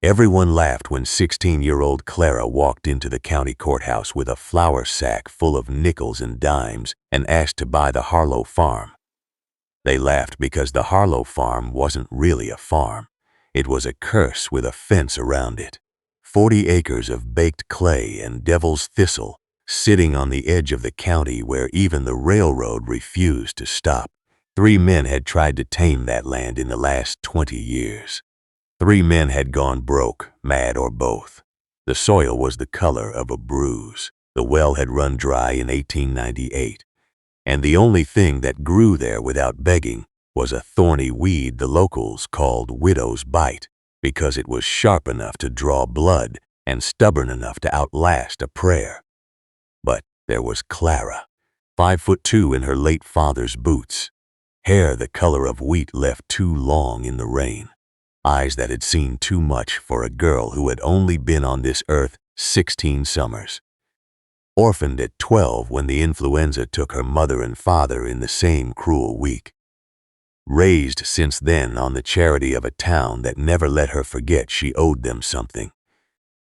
Everyone laughed when 16-year-old Clara walked into the county courthouse with a flour sack full of nickels and dimes and asked to buy the Harlow farm. They laughed because the Harlow farm wasn't really a farm. It was a curse with a fence around it. 40 acres of baked clay and devil's thistle sitting on the edge of the county where even the railroad refused to stop. 3 men had tried to tame that land in the last 20 years. 3 men had gone broke, mad, or both. The soil was the color of a bruise. The well had run dry in 1898. And the only thing that grew there without begging was a thorny weed the locals called widow's bite because it was sharp enough to draw blood and stubborn enough to outlast a prayer. But there was Clara, 5'2" in her late father's boots, hair the color of wheat left too long in the rain, eyes that had seen too much for a girl who had only been on this earth 16 summers. Orphaned at 12 when the influenza took her mother and father in the same cruel week. Raised since then on the charity of a town that never let her forget she owed them something.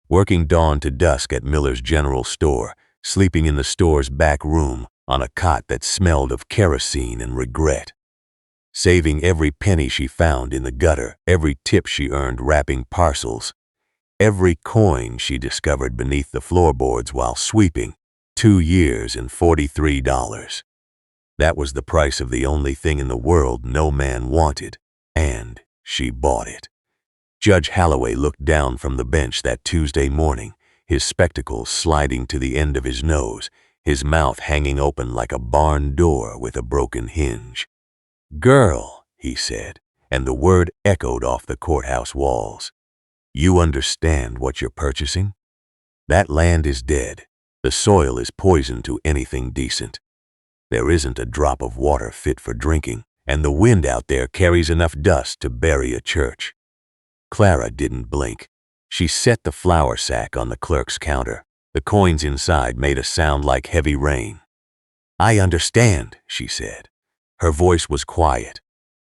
Working dawn to dusk at Miller's General Store, sleeping in the store's back room on a cot that smelled of kerosene and regret. Saving every penny she found in the gutter, every tip she earned wrapping parcels, every coin she discovered beneath the floorboards while sweeping. 2 years and $43. That was the price of the only thing in the world no man wanted, and she bought it. Judge Holloway looked down from the bench that Tuesday morning, his spectacles sliding to the end of his nose, his mouth hanging open like a barn door with a broken hinge. "Girl," he said, and the word echoed off the courthouse walls. "You understand what you're purchasing? That land is dead. The soil is poison to anything decent. There isn't a drop of water fit for drinking, and the wind out there carries enough dust to bury a church." Clara didn't blink. She set the flour sack on the clerk's counter. The coins inside made a sound like heavy rain. "I understand," she said. Her voice was quiet,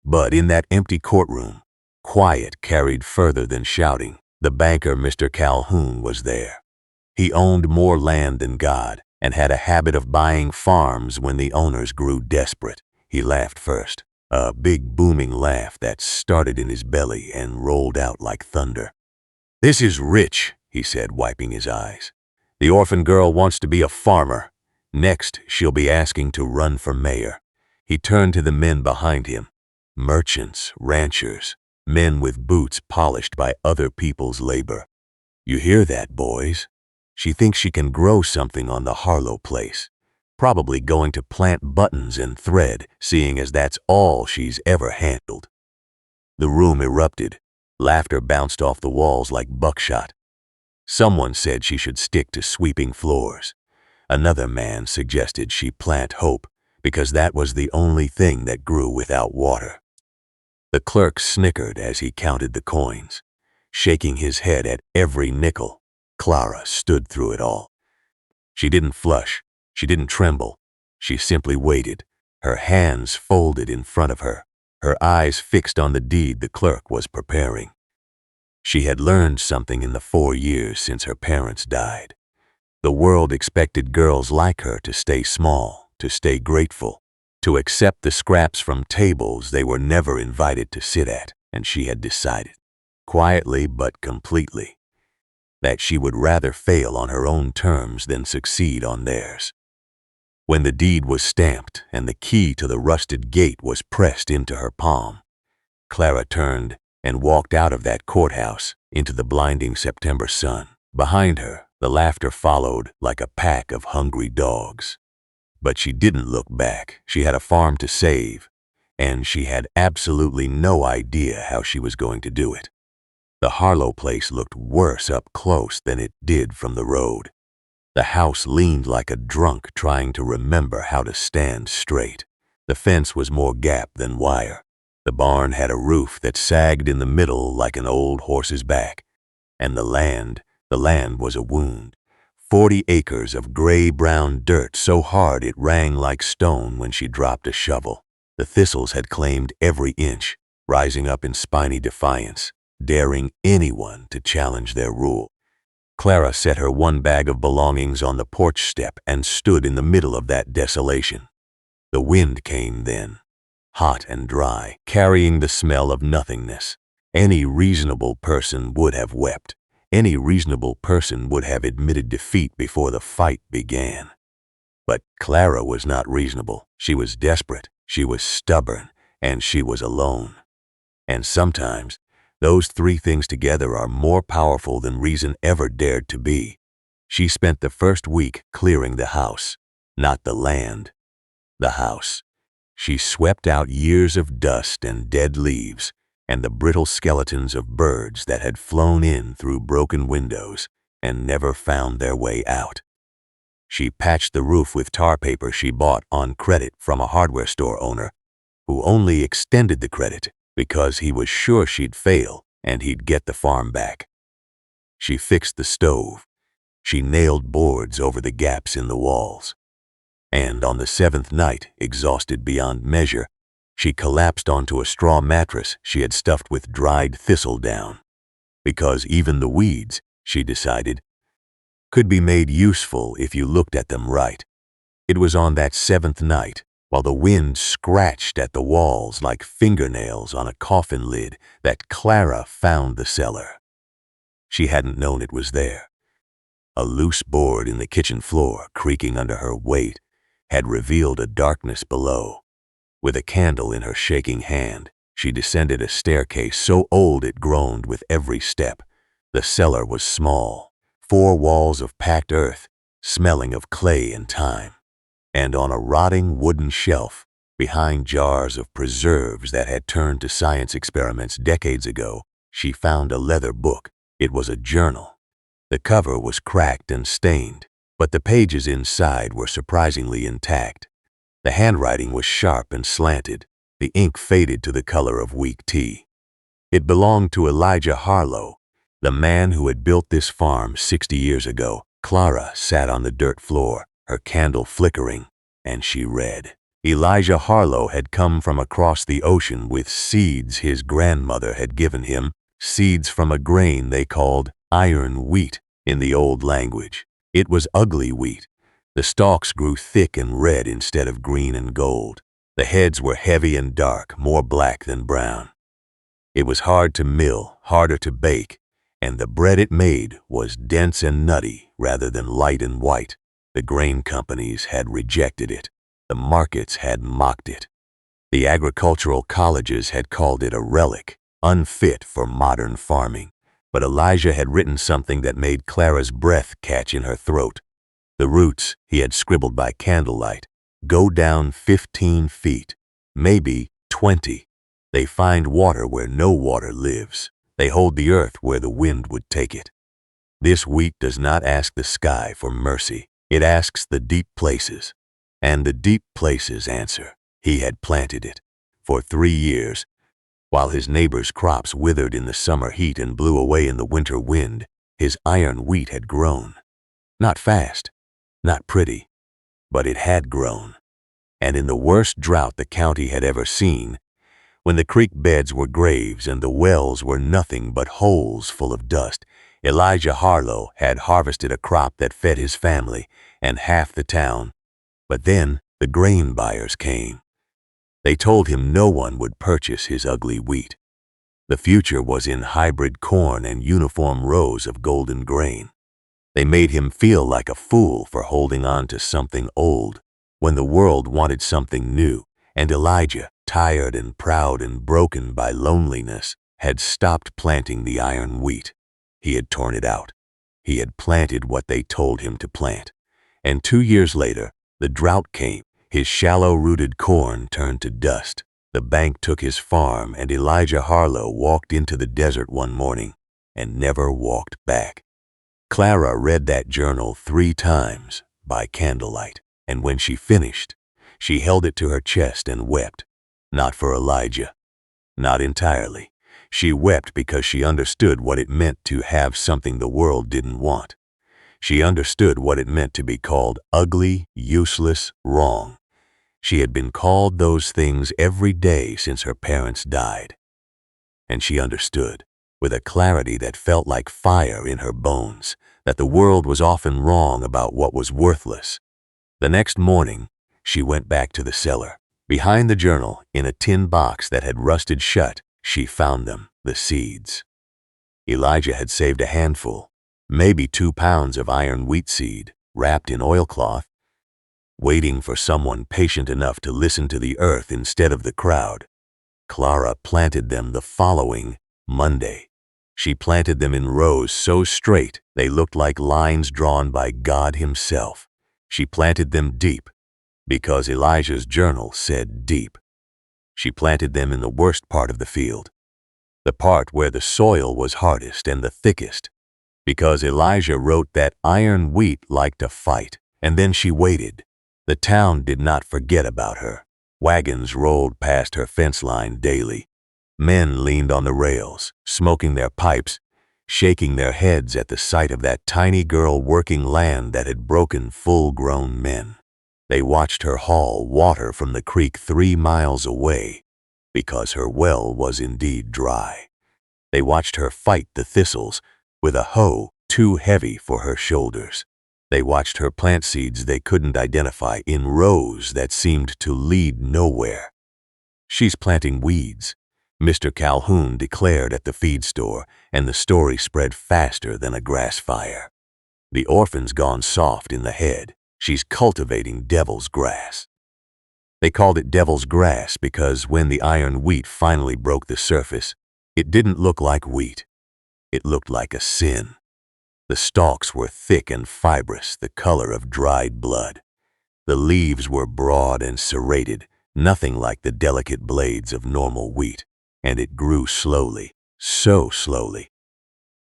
but in that empty courtroom, quiet carried further than shouting. The banker, Mr. Calhoun, was there. He owned more land than God and had a habit of buying farms when the owners grew desperate. He laughed first, a big booming laugh that started in his belly and rolled out like thunder. "This is rich," he said, wiping his eyes. "The orphan girl wants to be a farmer. Next, she'll be asking to run for mayor." He turned to the men behind him, merchants, ranchers, men with boots polished by other people's labor. "You hear that, boys? She thinks she can grow something on the Harlow place. Probably going to plant buttons and thread, seeing as that's all she's ever handled." The room erupted. Laughter bounced off the walls like buckshot. Someone said she should stick to sweeping floors. Another man suggested she plant hope, because that was the only thing that grew without water. The clerk snickered as he counted the coins, shaking his head at every nickel. Clara stood through it all. She didn't flush. She didn't tremble. She simply waited, her hands folded in front of her, her eyes fixed on the deed the clerk was preparing. She had learned something in the 4 years since her parents died. The world expected girls like her to stay small, to stay grateful, to accept the scraps from tables they were never invited to sit at, and she had decided, quietly but completely, that she would rather fail on her own terms than succeed on theirs. When the deed was stamped and the key to the rusted gate was pressed into her palm, Clara turned and walked out of that courthouse into the blinding September sun. Behind her, the laughter followed like a pack of hungry dogs. But she didn't look back. She had a farm to save, and she had absolutely no idea how she was going to do it. The Harlow place looked worse up close than it did from the road. The house leaned like a drunk trying to remember how to stand straight. The fence was more gap than wire. The barn had a roof that sagged in the middle like an old horse's back. And the land was a wound. 40 acres of gray-brown dirt so hard it rang like stone when she dropped a shovel. The thistles had claimed every inch, rising up in spiny defiance. daring anyone to challenge their rule. Clara set her one bag of belongings on the porch step and stood in the middle of that desolation. The wind came then, hot and dry, carrying the smell of nothingness. Any reasonable person would have wept. Any reasonable person would have admitted defeat before the fight began. But Clara was not reasonable. She was desperate, she was stubborn, and she was alone. And sometimes, those three things together are more powerful than reason ever dared to be. She spent the first week clearing the house, not the land. The house. She swept out years of dust and dead leaves, and the brittle skeletons of birds that had flown in through broken windows and never found their way out. She patched the roof with tar paper she bought on credit from a hardware store owner, who only extended the credit because he was sure she'd fail and he'd get the farm back. She fixed the stove. She nailed boards over the gaps in the walls. And on the seventh night, exhausted beyond measure, she collapsed onto a straw mattress she had stuffed with dried thistledown. Because even the weeds, she decided, could be made useful if you looked at them right. It was on that seventh night, while the wind scratched at the walls like fingernails on a coffin lid, that Clara found the cellar. She hadn't known it was there. A loose board in the kitchen floor, creaking under her weight, had revealed a darkness below. With a candle in her shaking hand, she descended a staircase so old it groaned with every step. The cellar was small, 4 walls of packed earth, smelling of clay and time. And on a rotting wooden shelf, behind jars of preserves that had turned to science experiments decades ago, she found a leather book. It was a journal. The cover was cracked and stained, but the pages inside were surprisingly intact. The handwriting was sharp and slanted, the ink faded to the color of weak tea. It belonged to Elijah Harlow, the man who had built this farm 60 years ago. Clara sat on the dirt floor, her candle flickering, and she read. Elijah Harlow had come from across the ocean with seeds his grandmother had given him, seeds from a grain they called iron wheat in the old language. It was ugly wheat. The stalks grew thick and red instead of green and gold. The heads were heavy and dark, more black than brown. It was hard to mill, harder to bake, and the bread it made was dense and nutty rather than light and white. The grain companies had rejected it. The markets had mocked it. The agricultural colleges had called it a relic, unfit for modern farming. But Elijah had written something that made Clara's breath catch in her throat. The roots, he had scribbled by candlelight, go down 15 feet, maybe 20. They find water where no water lives. They hold the earth where the wind would take it. This wheat does not ask the sky for mercy. It asks the deep places. And the deep places answer. He had planted it. For 3 years, while his neighbor's crops withered in the summer heat and blew away in the winter wind, his iron wheat had grown. Not fast, not pretty, but it had grown. And in the worst drought the county had ever seen, when the creek beds were graves and the wells were nothing but holes full of dust, Elijah Harlow had harvested a crop that fed his family and half the town. But then the grain buyers came. They told him no one would purchase his ugly wheat. The future was in hybrid corn and uniform rows of golden grain. They made him feel like a fool for holding on to something old when the world wanted something new, and Elijah, tired and proud and broken by loneliness, had stopped planting the iron wheat. He had torn it out. He had planted what they told him to plant. And 2 years later, the drought came. His shallow-rooted corn turned to dust. The bank took his farm, and Elijah Harlow walked into the desert one morning and never walked back. Clara read that journal 3 times by candlelight, and when she finished, she held it to her chest and wept. Not for Elijah. Not entirely. She wept because she understood what it meant to have something the world didn't want. She understood what it meant to be called ugly, useless, wrong. She had been called those things every day since her parents died. And she understood. with a clarity that felt like fire in her bones, that the world was often wrong about what was worthless. The next morning, she went back to the cellar. Behind the journal, in a tin box that had rusted shut, she found them, the seeds. Elijah had saved a handful, maybe 2 pounds of iron wheat seed, wrapped in oilcloth, waiting for someone patient enough to listen to the earth instead of the crowd. Clara planted them the following Monday. She planted them in rows so straight they looked like lines drawn by God himself. She planted them deep, because Elijah's journal said deep. She planted them in the worst part of the field, the part where the soil was hardest and the thickest, because Elijah wrote that iron wheat liked to fight. And then she waited. The town did not forget about her. Wagons rolled past her fence line daily. Men leaned on the rails, smoking their pipes, shaking their heads at the sight of that tiny girl working land that had broken full-grown men. They watched her haul water from the creek 3 miles away, because her well was indeed dry. They watched her fight the thistles with a hoe too heavy for her shoulders. They watched her plant seeds they couldn't identify in rows that seemed to lead nowhere. "She's planting weeds," Mr. Calhoun declared at the feed store, and the story spread faster than a grass fire. "The orphan's gone soft in the head. She's cultivating devil's grass." They called it devil's grass because when the iron wheat finally broke the surface, it didn't look like wheat. It looked like a sin. The stalks were thick and fibrous, the color of dried blood. The leaves were broad and serrated, nothing like the delicate blades of normal wheat, and it grew slowly, so slowly.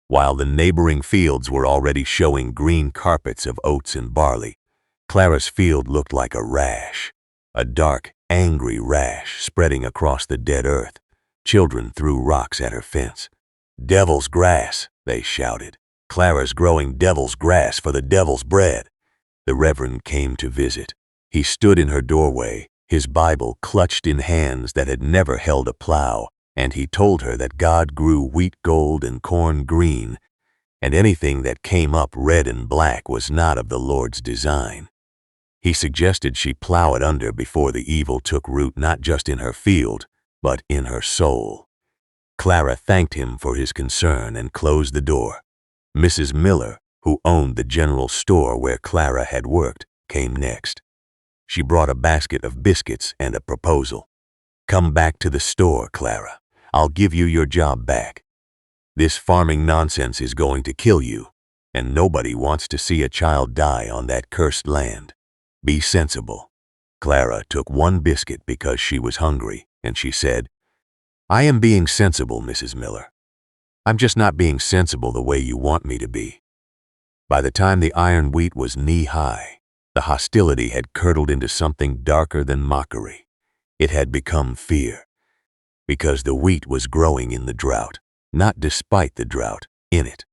While the neighboring fields were already showing green carpets of oats and barley, Clara's field looked like a rash, a dark, angry rash spreading across the dead earth. Children threw rocks at her fence. "Devil's grass," they shouted. "Clara's growing devil's grass for the devil's bread." The Reverend came to visit. He stood in her doorway, his Bible clutched in hands that had never held a plow, and he told her that God grew wheat gold and corn green, and anything that came up red and black was not of the Lord's design. He suggested she plow it under before the evil took root not just in her field, but in her soul. Clara thanked him for his concern and closed the door. Mrs. Miller, who owned the general store where Clara had worked, came next. She brought a basket of biscuits and a proposal. "Come back to the store, Clara. I'll give you your job back. This farming nonsense is going to kill you, and nobody wants to see a child die on that cursed land. Be sensible." Clara took 1 biscuit because she was hungry, and she said, "I am being sensible, Mrs. Miller. I'm just not being sensible the way you want me to be." By the time the iron wheat was knee-high, the hostility had curdled into something darker than mockery. It had become fear, because the wheat was growing in the drought, not despite the drought, in it.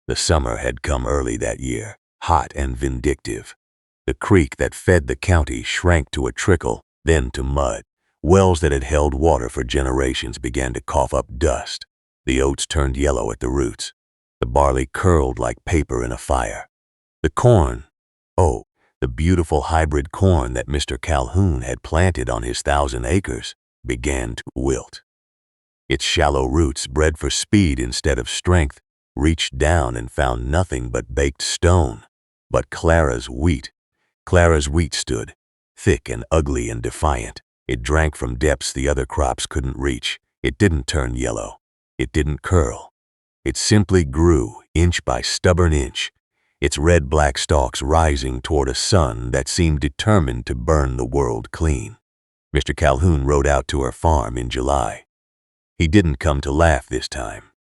The summer had come early that year, hot and vindictive. The creek that fed the county shrank to a trickle, then to mud. Wells that had held water for generations began to cough up dust. The oats turned yellow at the roots. The barley curled like paper in a fire. The corn, oh, the beautiful hybrid corn that Mr. Calhoun had planted on his 1,000 acres, began to wilt. Its shallow roots, bred for speed instead of strength, reached down and found nothing but baked stone. But Clara's wheat stood, thick and ugly and defiant. It drank from depths the other crops couldn't reach. It didn't turn yellow. It didn't curl. It simply grew, inch by stubborn inch, its red-black stalks rising toward a sun that seemed determined to burn the world clean. Mr. Calhoun rode out to her farm in July. He didn't come to laugh this time.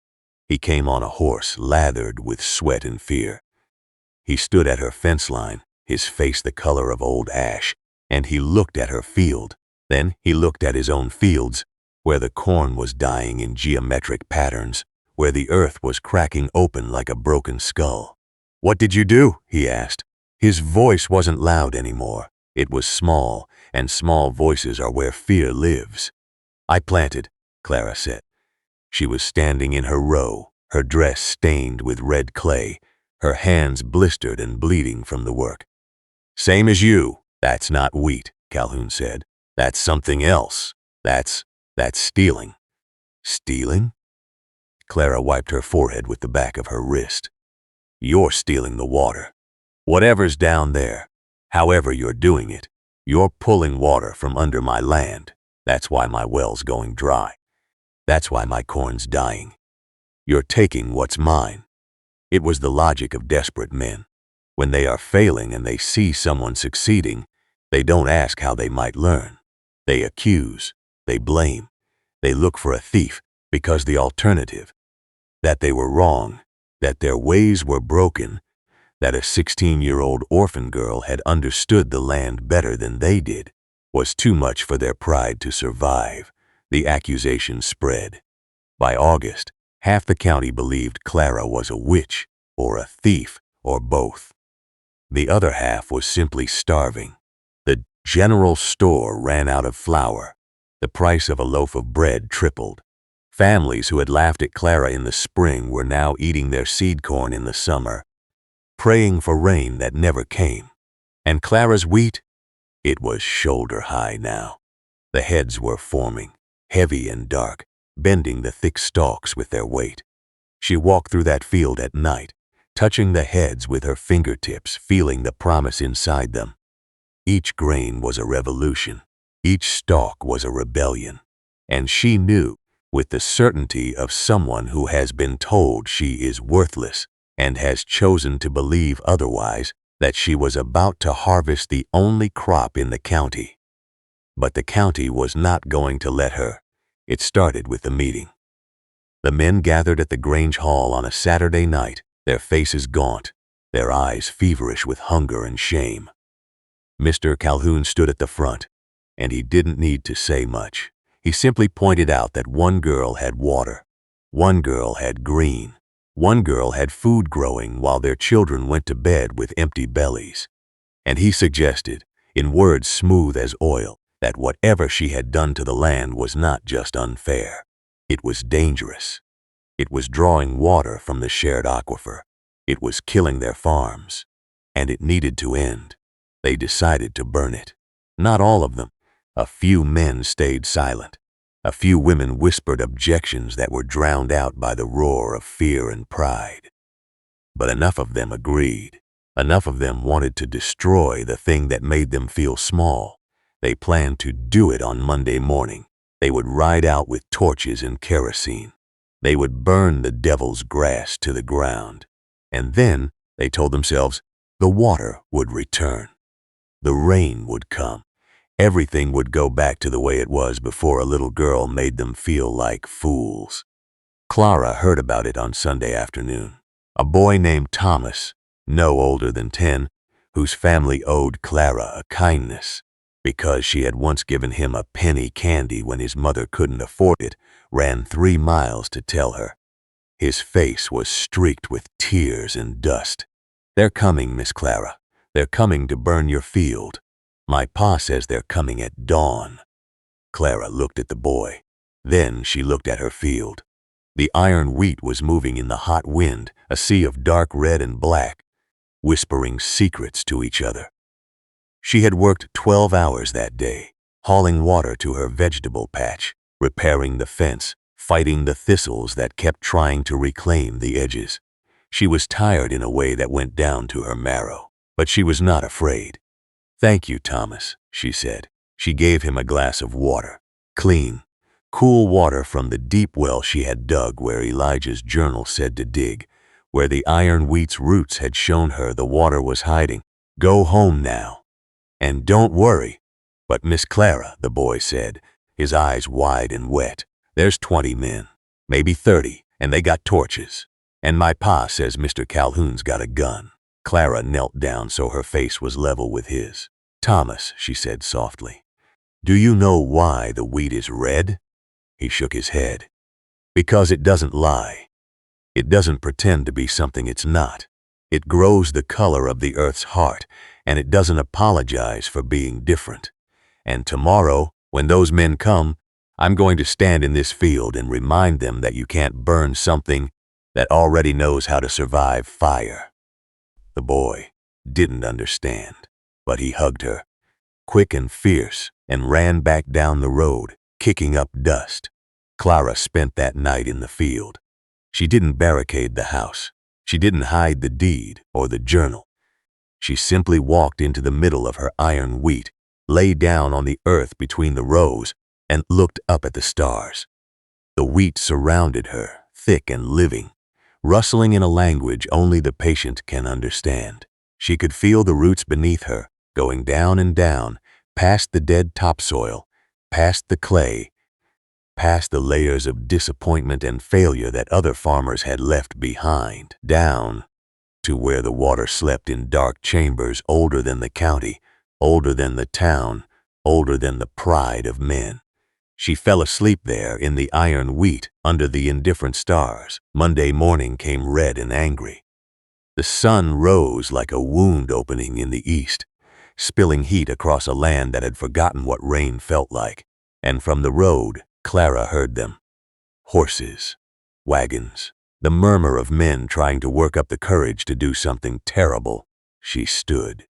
He came on a horse lathered with sweat and fear. He stood at her fence line, his face the color of old ash, and he looked at her field. Then he looked at his own fields, where the corn was dying in geometric patterns, where the earth was cracking open like a broken skull. "What did you do?" he asked. His voice wasn't loud anymore. It was small, and small voices are where fear lives. "I planted," Clara said. She was standing in her row, her dress stained with red clay, her hands blistered and bleeding from the work. "Same as you. That's not wheat," Calhoun said. "That's something else. That's stealing." "Stealing?" Clara wiped her forehead with the back of her wrist. "You're stealing the water. Whatever's down there, however you're doing it, you're pulling water from under my land. That's why my well's going dry. That's why my corn's dying. You're taking what's mine." It was the logic of desperate men. When they are failing and they see someone succeeding, they don't ask how they might learn. They accuse, they blame, they look for a thief because the alternative, that they were wrong, that their ways were broken, that a 16-year-old orphan girl had understood the land better than they did, was too much for their pride to survive. The accusation spread. By August, half the county believed Clara was a witch or a thief or both. The other half was simply starving. The general store ran out of flour. The price of a loaf of bread tripled. Families who had laughed at Clara in the spring were now eating their seed corn in the summer, praying for rain that never came. And Clara's wheat? It was shoulder high now. The heads were forming, heavy and dark, bending the thick stalks with their weight. She walked through that field at night, touching the heads with her fingertips, feeling the promise inside them. Each grain was a revolution. Each stalk was a rebellion. And she knew, with the certainty of someone who has been told she is worthless and has chosen to believe otherwise, that she was about to harvest the only crop in the county. But the county was not going to let her. It started with the meeting. The men gathered at the Grange Hall on a Saturday night, their faces gaunt, their eyes feverish with hunger and shame. Mr. Calhoun stood at the front, and he didn't need to say much. He simply pointed out that one girl had water, one girl had green, one girl had food growing while their children went to bed with empty bellies. And he suggested, in words smooth as oil, that whatever she had done to the land was not just unfair. It was dangerous. It was drawing water from the shared aquifer. It was killing their farms. And it needed to end. They decided to burn it. Not all of them. A few men stayed silent. A few women whispered objections that were drowned out by the roar of fear and pride. But enough of them agreed. Enough of them wanted to destroy the thing that made them feel small. They planned to do it on Monday morning. They would ride out with torches and kerosene. They would burn the devil's grass to the ground. And then, they told themselves, the water would return. The rain would come. Everything would go back to the way it was before a little girl made them feel like fools. Clara heard about it on Sunday afternoon. A boy named Thomas, no older than 10, whose family owed Clara a kindness because she had once given him a penny candy when his mother couldn't afford it, ran 3 miles to tell her. His face was streaked with tears and dust. "They're coming, Miss Clara. They're coming to burn your field. My pa says they're coming at dawn." Clara looked at the boy. Then she looked at her field. The iron wheat was moving in the hot wind, a sea of dark red and black, whispering secrets to each other. She had worked 12 hours that day, hauling water to her vegetable patch, repairing the fence, fighting the thistles that kept trying to reclaim the edges. She was tired in a way that went down to her marrow, but she was not afraid. "Thank you, Thomas," she said. She gave him a glass of water, clean, cool water from the deep well she had dug where Elijah's journal said to dig, where the iron wheat's roots had shown her the water was hiding. "Go home now. And don't worry." "But Miss Clara," the boy said, his eyes wide and wet, "there's 20 men, maybe 30, and they got torches. And my pa says Mr. Calhoun's got a gun." Clara knelt down so her face was level with his. "Thomas," she said softly, "do you know why the wheat is red?" He shook his head. "Because it doesn't lie. It doesn't pretend to be something it's not. It grows the color of the earth's heart, and it doesn't apologize for being different. And tomorrow, when those men come, I'm going to stand in this field and remind them that you can't burn something that already knows how to survive fire." The boy didn't understand, but he hugged her, quick and fierce, and ran back down the road, kicking up dust. Clara spent that night in the field. She didn't barricade the house. She didn't hide the deed or the journal. She simply walked into the middle of her iron wheat, lay down on the earth between the rows, and looked up at the stars. The wheat surrounded her, thick and living, rustling in a language only the patient can understand. She could feel the roots beneath her, going down and down, past the dead topsoil, past the clay, past the layers of disappointment and failure that other farmers had left behind, down to where the water slept in dark chambers older than the county, older than the town, older than the pride of men. She fell asleep there in the iron wheat under the indifferent stars. Monday morning came red and angry. The sun rose like a wound opening in the east, spilling heat across a land that had forgotten what rain felt like. And from the road, Clara heard them. Horses, wagons, the murmur of men trying to work up the courage to do something terrible. She stood.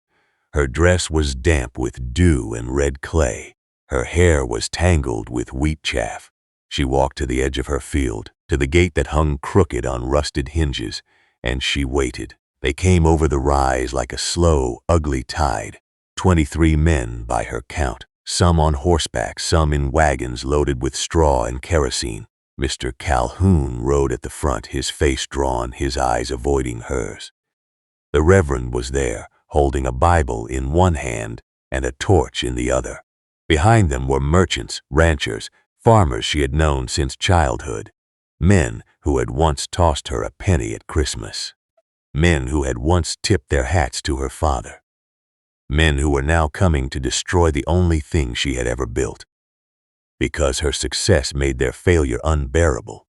Her dress was damp with dew and red clay. Her hair was tangled with wheat chaff. She walked to the edge of her field, to the gate that hung crooked on rusted hinges, and she waited. They came over the rise like a slow, ugly tide. 23 men by her count, some on horseback, some in wagons loaded with straw and kerosene. Mr. Calhoun rode at the front, his face drawn, his eyes avoiding hers. The Reverend was there, holding a Bible in one hand and a torch in the other. Behind them were merchants, ranchers, farmers she had known since childhood, men who had once tossed her a penny at Christmas, men who had once tipped their hats to her father, men who were now coming to destroy the only thing she had ever built. Because her success made their failure unbearable,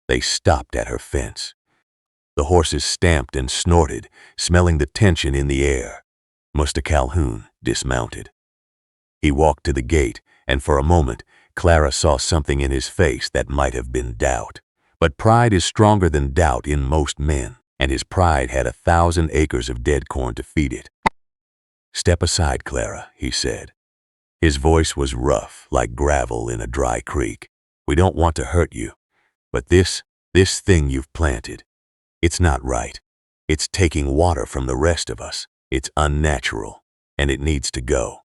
they stopped at her fence. The horses stamped and snorted, smelling the tension in the air. Mr. Calhoun dismounted. He walked to the gate, and for a moment, Clara saw something in his face that might have been doubt. But pride is stronger than doubt in most men, and his pride had 1,000 acres of dead corn to feed it. "Step aside, Clara," he said. His voice was rough, like gravel in a dry creek. "We don't want to hurt you, but this thing you've planted, it's not right. It's taking water from the rest of us. It's unnatural, and it needs to go."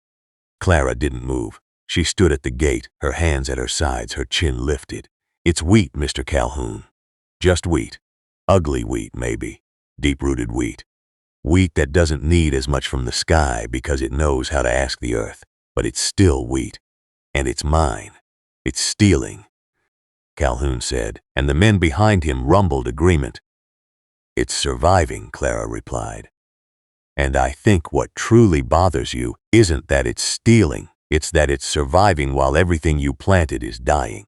Clara didn't move. She stood at the gate, her hands at her sides, her chin lifted. "It's wheat, Mr. Calhoun. Just wheat. Ugly wheat, maybe. Deep-rooted wheat. Wheat that doesn't need as much from the sky because it knows how to ask the earth. But it's still wheat. And it's mine. It's stealing," Calhoun said, and the men behind him rumbled agreement. "It's surviving," Clara replied. "And I think what truly bothers you isn't that it's stealing, it's that it's surviving while everything you planted is dying.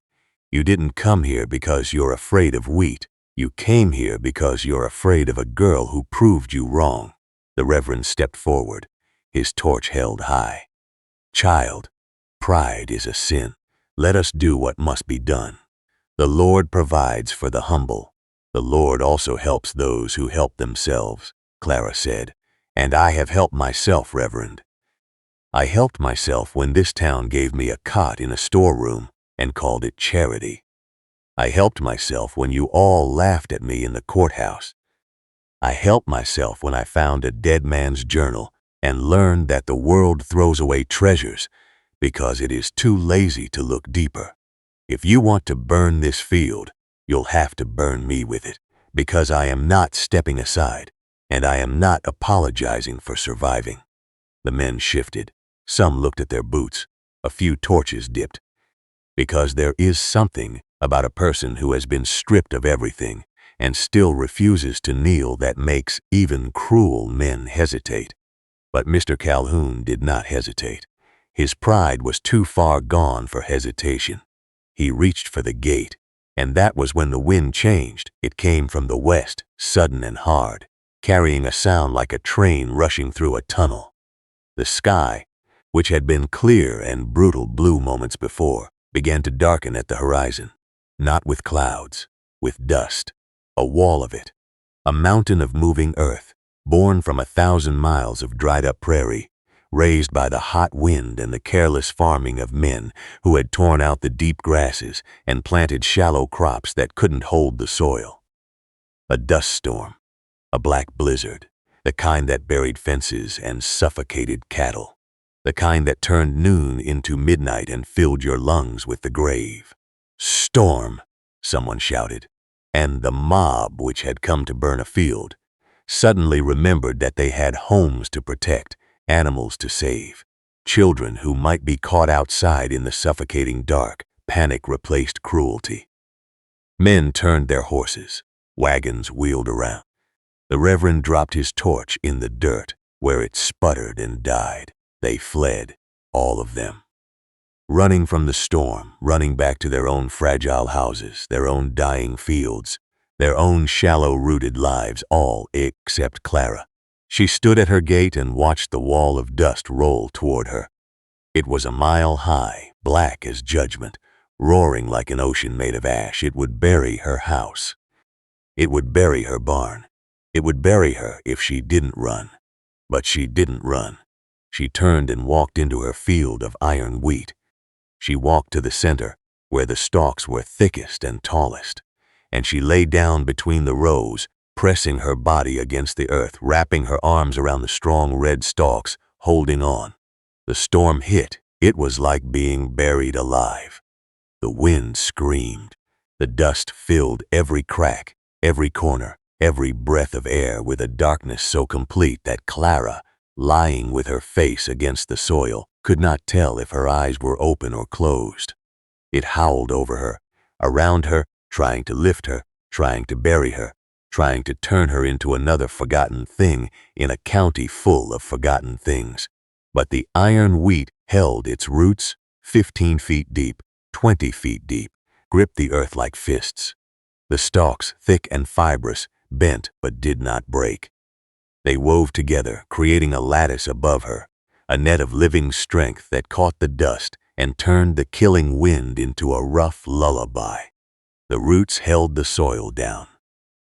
You didn't come here because you're afraid of wheat. You came here because you're afraid of a girl who proved you wrong." The Reverend stepped forward, his torch held high. "Child, pride is a sin. Let us do what must be done. The Lord provides for the humble. The Lord also helps those who help themselves," Clara said. "And I have helped myself, Reverend. I helped myself when this town gave me a cot in a storeroom and called it charity. I helped myself when you all laughed at me in the courthouse. I helped myself when I found a dead man's journal and learned that the world throws away treasures because it is too lazy to look deeper. If you want to burn this field, you'll have to burn me with it, because I am not stepping aside, and I am not apologizing for surviving." The men shifted. Some looked at their boots. A few torches dipped. Because there is something about a person who has been stripped of everything and still refuses to kneel that makes even cruel men hesitate. But Mr. Calhoun did not hesitate. His pride was too far gone for hesitation. He reached for the gate, and that was when the wind changed. It came from the west, sudden and hard, carrying a sound like a train rushing through a tunnel. The sky, which had been clear and brutal blue moments before, began to darken at the horizon, not with clouds, with dust, a wall of it, a mountain of moving earth, born from 1,000 miles of dried-up prairie, raised by the hot wind and the careless farming of men who had torn out the deep grasses and planted shallow crops that couldn't hold the soil. A dust storm, a black blizzard, the kind that buried fences and suffocated cattle, the kind that turned noon into midnight and filled your lungs with the grave. "Storm!" someone shouted, and the mob, which had come to burn a field, suddenly remembered that they had homes to protect, animals to save. Children who might be caught outside in the suffocating dark. Panic replaced cruelty. Men turned their horses. Wagons wheeled around. The Reverend dropped his torch in the dirt, where it sputtered and died. They fled, all of them. Running from the storm, running back to their own fragile houses, their own dying fields, their own shallow-rooted lives, all except Clara. She stood at her gate and watched the wall of dust roll toward her. It was a mile high, black as judgment, roaring like an ocean made of ash. It would bury her house. It would bury her barn. It would bury her if she didn't run. But she didn't run. She turned and walked into her field of iron wheat. She walked to the center, where the stalks were thickest and tallest, and she lay down between the rows, pressing her body against the earth, wrapping her arms around the strong red stalks, holding on. The storm hit. It was like being buried alive. The wind screamed. The dust filled every crack, every corner, every breath of air with a darkness so complete that Clara, lying with her face against the soil, could not tell if her eyes were open or closed. It howled over her, around her, trying to lift her, trying to bury her, trying to turn her into another forgotten thing in a county full of forgotten things. But the iron wheat held its roots 15 feet deep, 20 feet deep, gripped the earth like fists. The stalks, thick and fibrous, bent but did not break. They wove together, creating a lattice above her, a net of living strength that caught the dust and turned the killing wind into a rough lullaby. The roots held the soil down.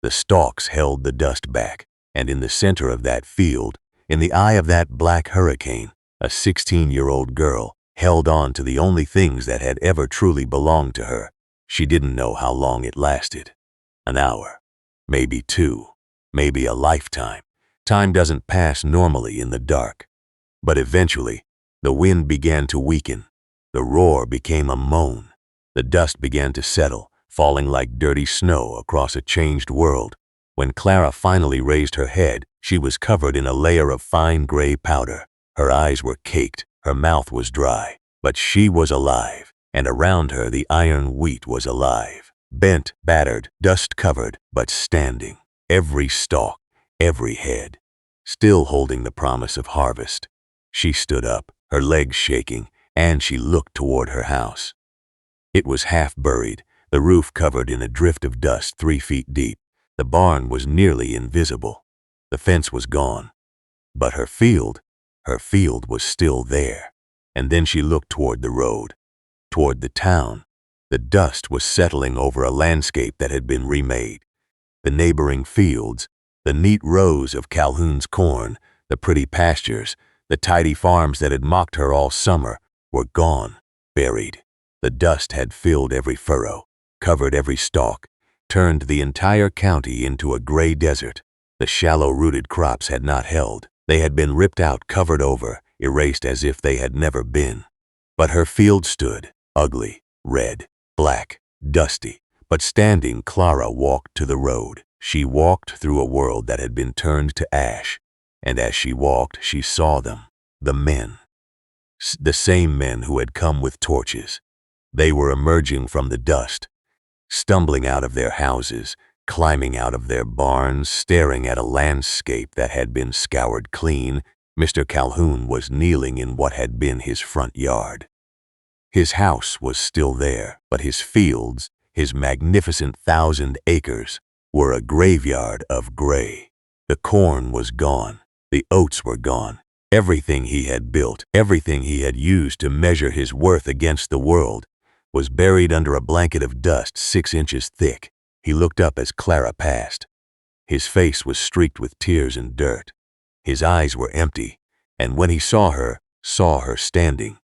The stalks held the dust back, and in the center of that field, in the eye of that black hurricane, a 16-year-old girl held on to the only things that had ever truly belonged to her. She didn't know how long it lasted. An hour, maybe 2, maybe a lifetime. Time doesn't pass normally in the dark. But eventually, the wind began to weaken. The roar became a moan. The dust began to settle, falling like dirty snow across a changed world. When Clara finally raised her head, she was covered in a layer of fine gray powder. Her eyes were caked, her mouth was dry, but she was alive, and around her the iron wheat was alive. Bent, battered, dust-covered, but standing. Every stalk, every head, still holding the promise of harvest. She stood up, her legs shaking, and she looked toward her house. It was half buried, the roof covered in a drift of dust 3 feet deep. The barn was nearly invisible. The fence was gone. But her field was still there. And then she looked toward the road, toward the town. The dust was settling over a landscape that had been remade. The neighboring fields, the neat rows of Calhoun's corn, the pretty pastures, the tidy farms that had mocked her all summer, were gone, buried. The dust had filled every furrow, covered every stalk, turned the entire county into a gray desert. The shallow-rooted crops had not held. They had been ripped out, covered over, erased as if they had never been. But her field stood, ugly, red, black, dusty. But standing, Clara walked to the road. She walked through a world that had been turned to ash. And as she walked, she saw them, the men. The same men who had come with torches. They were emerging from the dust, stumbling out of their houses, climbing out of their barns, staring at a landscape that had been scoured clean. Mr. Calhoun was kneeling in what had been his front yard. His house was still there, but his fields, his magnificent 1,000 acres, were a graveyard of gray. The corn was gone. The oats were gone. Everything he had built, everything he had used to measure his worth against the world, was buried under a blanket of dust 6 inches thick. He looked up as Clara passed. His face was streaked with tears and dirt. His eyes were empty, and when he saw her standing,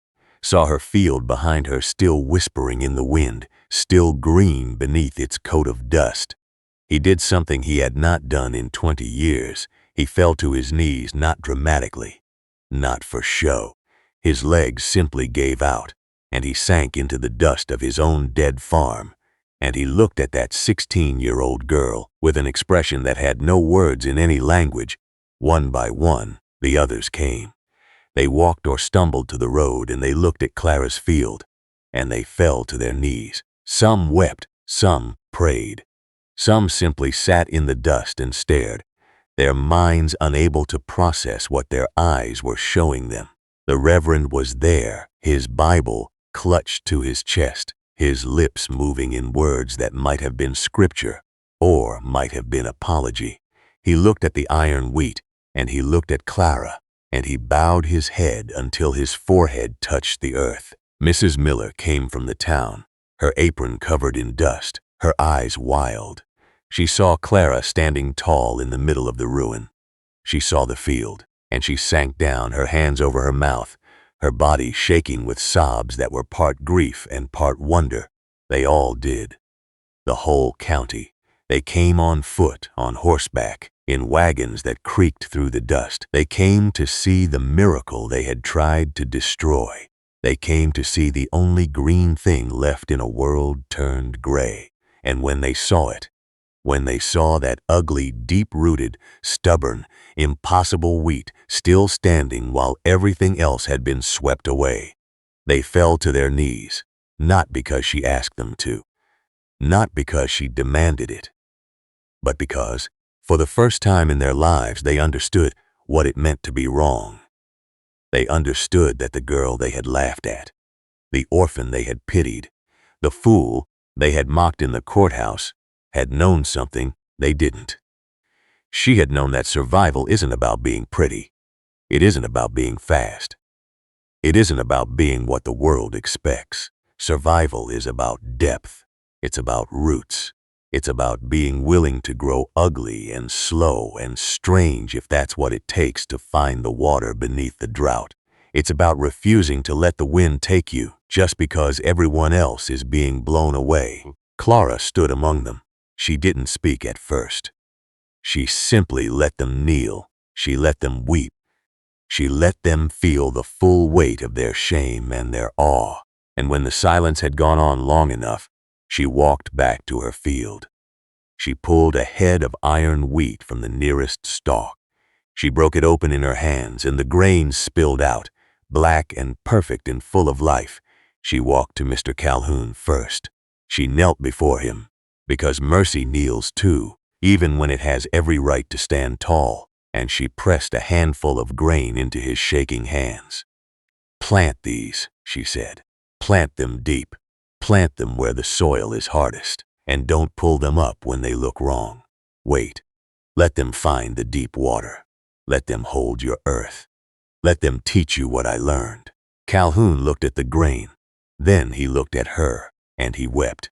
saw her field behind her still whispering in the wind, still green beneath its coat of dust, he did something he had not done in 20 years. He fell to his knees, not dramatically, not for show. His legs simply gave out, and he sank into the dust of his own dead farm, and he looked at that 16-year-old girl with an expression that had no words in any language. One by one, the others came. They walked or stumbled to the road, and they looked at Clara's field, and they fell to their knees. Some wept, some prayed. Some simply sat in the dust and stared, their minds unable to process what their eyes were showing them. The Reverend was there, his Bible clutched to his chest, his lips moving in words that might have been scripture or might have been apology. He looked at the iron wheat, and he looked at Clara, and he bowed his head until his forehead touched the earth. Mrs. Miller came from the town, her apron covered in dust, her eyes wild. She saw Clara standing tall in the middle of the ruin. She saw the field, and she sank down, her hands over her mouth, her body shaking with sobs that were part grief and part wonder. They all did. The whole county. They came on foot, on horseback, in wagons that creaked through the dust. They came to see the miracle they had tried to destroy. They came to see the only green thing left in a world turned gray. And when they saw it, when they saw that ugly, deep-rooted, stubborn, impossible wheat still standing while everything else had been swept away, they fell to their knees, not because she asked them to, not because she demanded it, but because, for the first time in their lives, they understood what it meant to be wrong. They understood that the girl they had laughed at, the orphan they had pitied, the fool they had mocked in the courthouse, had known something they didn't. She had known that survival isn't about being pretty. It isn't about being fast. It isn't about being what the world expects. Survival is about depth. It's about roots. It's about being willing to grow ugly and slow and strange if that's what it takes to find the water beneath the drought. It's about refusing to let the wind take you just because everyone else is being blown away. Clara stood among them. She didn't speak at first. She simply let them kneel. She let them weep. She let them feel the full weight of their shame and their awe. And when the silence had gone on long enough, she walked back to her field. She pulled a head of iron wheat from the nearest stalk. She broke it open in her hands, and the grain spilled out, black and perfect and full of life. She walked to Mr. Calhoun first. She knelt before him, because mercy kneels too, even when it has every right to stand tall, and she pressed a handful of grain into his shaking hands. "Plant these," she said. "Plant them deep. Plant them where the soil is hardest, and don't pull them up when they look wrong. Wait. Let them find the deep water. Let them hold your earth. Let them teach you what I learned." Calhoun looked at the grain. Then he looked at her, and he wept.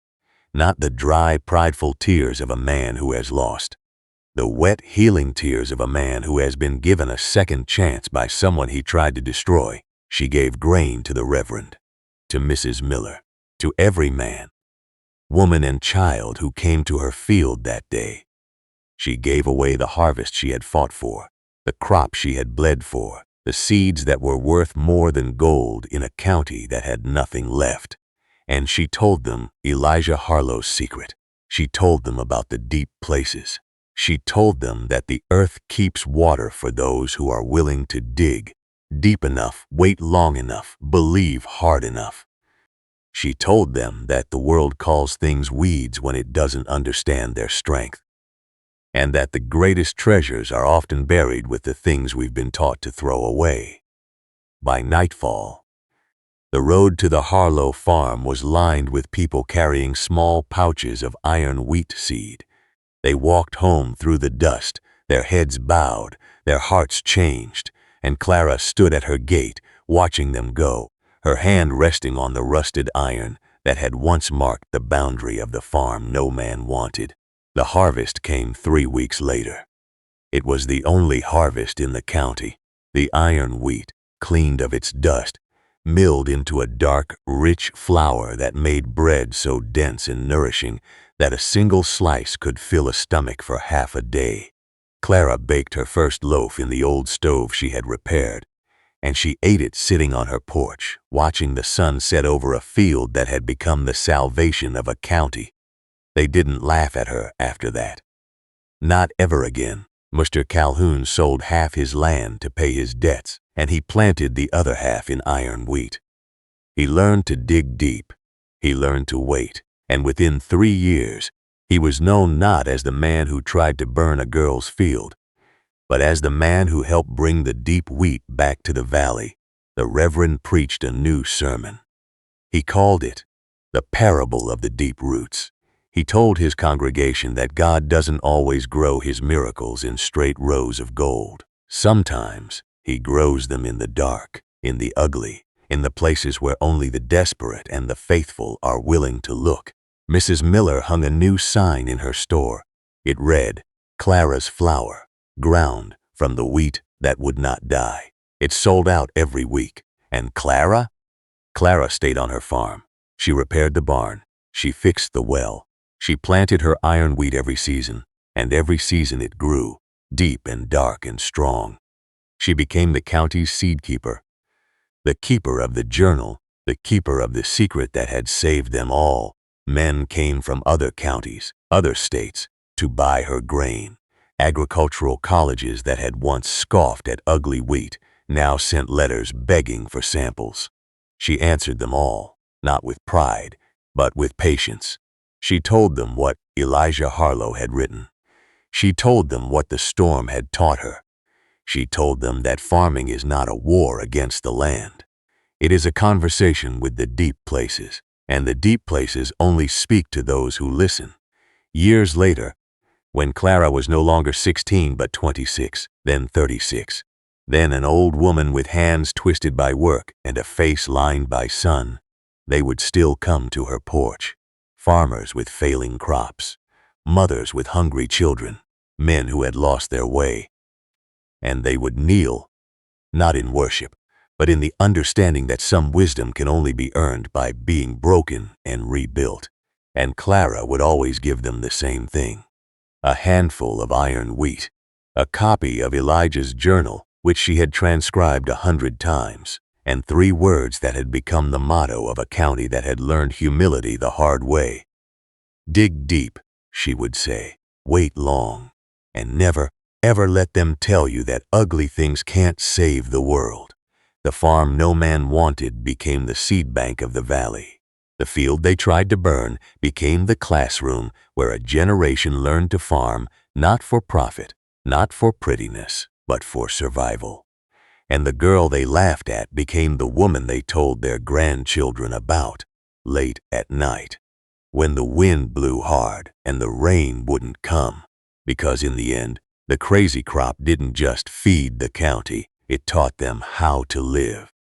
Not the dry, prideful tears of a man who has lost. The wet, healing tears of a man who has been given a second chance by someone he tried to destroy. She gave grain to the Reverend, to Mrs. Miller, to every man, woman, and child who came to her field that day. She gave away the harvest she had fought for, the crop she had bled for, the seeds that were worth more than gold in a county that had nothing left. And she told them Elijah Harlow's secret. She told them about the deep places. She told them that the earth keeps water for those who are willing to dig deep enough, wait long enough, believe hard enough. She told them that the world calls things weeds when it doesn't understand their strength, and that the greatest treasures are often buried with the things we've been taught to throw away. By nightfall, the road to the Harlow farm was lined with people carrying small pouches of iron wheat seed. They walked home through the dust, their heads bowed, their hearts changed, and Clara stood at her gate, watching them go, her hand resting on the rusted iron that had once marked the boundary of the farm no man wanted. The harvest came 3 weeks later. It was the only harvest in the county. The iron wheat, cleaned of its dust, milled into a dark, rich flour that made bread so dense and nourishing that a single slice could fill a stomach for half a day. Clara baked her first loaf in the old stove she had repaired, and she ate it sitting on her porch, watching the sun set over a field that had become the salvation of a county. They didn't laugh at her after that. Not ever again. Mr. Calhoun sold half his land to pay his debts, and he planted the other half in iron wheat. He learned to dig deep. He learned to wait, and within 3 years, he was known not as the man who tried to burn a girl's field, but as the man who helped bring the deep wheat back to the valley. The Reverend preached a new sermon. He called it the parable of the deep roots. He told his congregation that God doesn't always grow his miracles in straight rows of gold. Sometimes he grows them in the dark, in the ugly, in the places where only the desperate and the faithful are willing to look. Mrs. Miller hung a new sign in her store. It read, "Clara's flour, ground from the wheat that would not die." It sold out every week. And Clara? Clara stayed on her farm. She repaired the barn. She fixed the well. She planted her iron wheat every season, and every season it grew, deep and dark and strong. She became the county's seed keeper, the keeper of the journal, the keeper of the secret that had saved them all. Men came from other counties, other states, to buy her grain. Agricultural colleges that had once scoffed at ugly wheat now sent letters begging for samples. She answered them all, not with pride, but with patience. She told them what Elijah Harlow had written. She told them what the storm had taught her. She told them that farming is not a war against the land. It is a conversation with the deep places, and the deep places only speak to those who listen. Years later, when Clara was no longer 16 but 26, then 36, then an old woman with hands twisted by work and a face lined by sun, they would still come to her porch. Farmers with failing crops, mothers with hungry children, men who had lost their way. And they would kneel, not in worship, but in the understanding that some wisdom can only be earned by being broken and rebuilt. And Clara would always give them the same thing: a handful of iron wheat, a copy of Elijah's journal, which she had transcribed 100 times, and 3 words that had become the motto of a county that had learned humility the hard way. "Dig deep," she would say, "wait long, and never, ever let them tell you that ugly things can't save the world." The farm no man wanted became the seed bank of the valley. The field they tried to burn became the classroom where a generation learned to farm, not for profit, not for prettiness, but for survival. And the girl they laughed at became the woman they told their grandchildren about, late at night, when the wind blew hard and the rain wouldn't come, because in the end, the crazy crop didn't just feed the county, it taught them how to live.